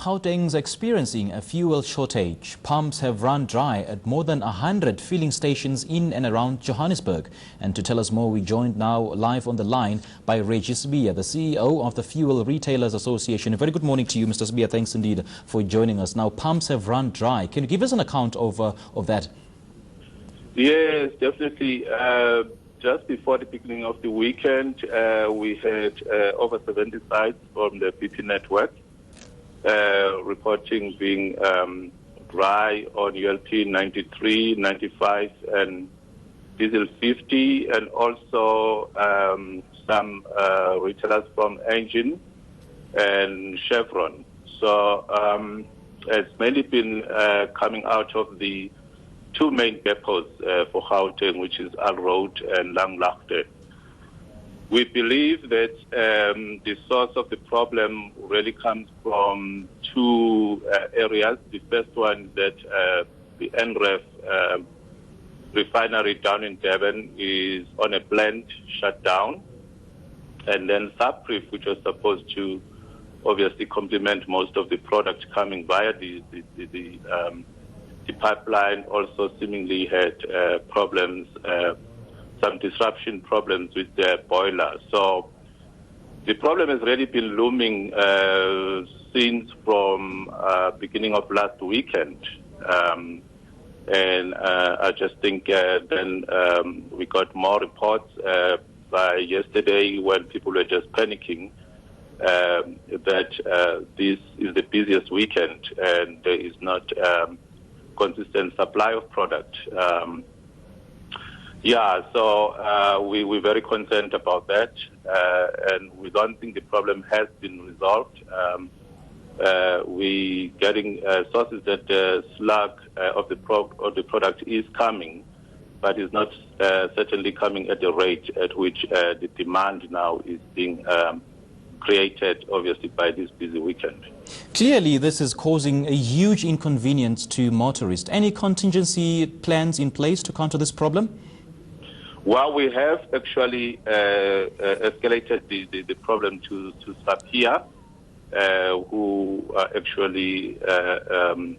Gauteng's experiencing a fuel shortage. Pumps have run dry at more than 100 filling stations in and around Johannesburg. And to tell us more, we joined now live on the line by Reggie, Sibiya, the CEO of the Fuel Retailers Association. A very good morning to you, Mr. Sibiya. Thanks indeed for joining us. Now, pumps have run dry. Can you give us an account of that? Yes, definitely. Just before the beginning of the weekend, we had over 70 sites from the BP network reporting being dry on ULP 93, 95, and diesel 50, and also some retailers from Engine and Chevron. So it's mainly been coming out of the two main depots for Gauteng, which is Al Road and Langlaagte. We believe that the source of the problem really comes from two areas. The first one is that the NREF refinery down in Durban is on a planned shutdown, and then Subpref, which was supposed to obviously complement most of the product coming via the pipeline, also seemingly had problems, some disruption problems with their boiler. So the problem has really been looming since from beginning of last weekend. And I just think then we got more reports by yesterday when people were just panicking that this is the busiest weekend and there is not consistent supply of product. So we're very concerned about that, and we don't think the problem has been resolved. We're getting sources that the slug of the product is coming, but is not certainly coming at the rate at which the demand now is being created, obviously, by this busy weekend. Clearly, this is causing a huge inconvenience to motorists. Any contingency plans in place to counter this problem? Well, we have actually escalated the problem to Sibiya, who are actually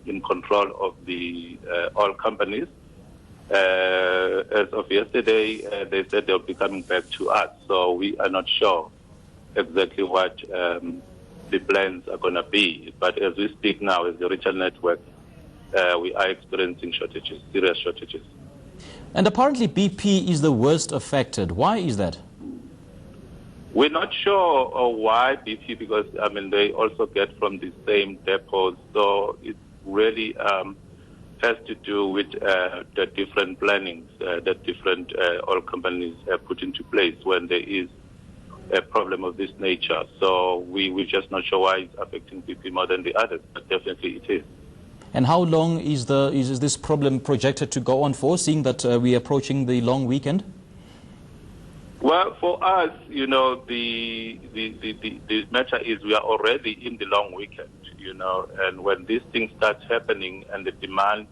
in control of the oil companies. As of yesterday, they said they'll be coming back to us, so we are not sure exactly what the plans are going to be. But as we speak now, as the retail network, we are experiencing shortages, serious shortages. And apparently BP is the worst affected. Why is that? We're not sure why BP, because, I mean, they also get from the same depots. So it really has to do with the different plannings that different oil companies have put into place when there is a problem of this nature. So we're just not sure why it's affecting BP more than the others, but definitely it is. And how long is this problem projected to go on for, seeing that we are approaching the long weekend? Well, for us, you know, the matter is we are already in the long weekend, you know, and when these things start happening and the demand,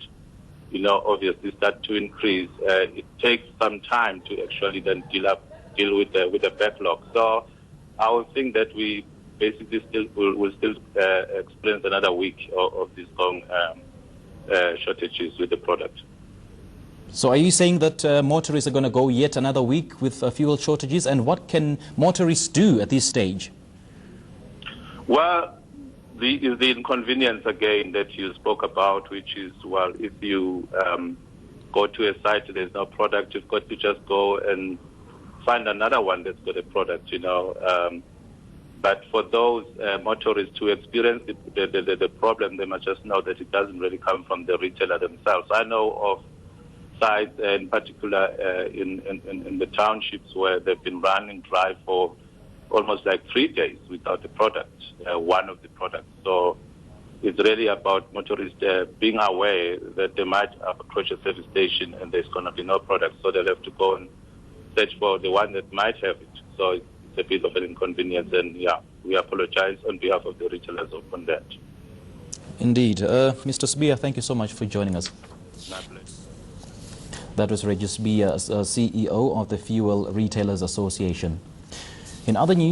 you know, obviously start to increase, it takes some time to actually then deal with the backlog. So I would think that we basically will still experience another week of these long shortages with the product. So are you saying that motorists are going to go yet another week with fuel shortages? And what can motorists do at this stage? Well, the inconvenience again that you spoke about, which is, well, if you go to a site, there's no product, you've got to just go and find another one that's got a product, you know. But for those motorists who experience the problem, they must just know that it doesn't really come from the retailer themselves. I know of sites, in particular in the townships, where they've been running dry for almost like 3 days without the product, one of the products. So it's really about motorists being aware that they might approach a service station and there's going to be no product, so they'll have to go and search for the one that might have it. So it's a bit of an inconvenience, and yeah, we apologize on behalf of the retailers on that. Indeed. Mr. Sibiya, thank you so much for joining us. My pleasure. That was Reggie Sibiya, CEO of the Fuel Retailers Association. In other news,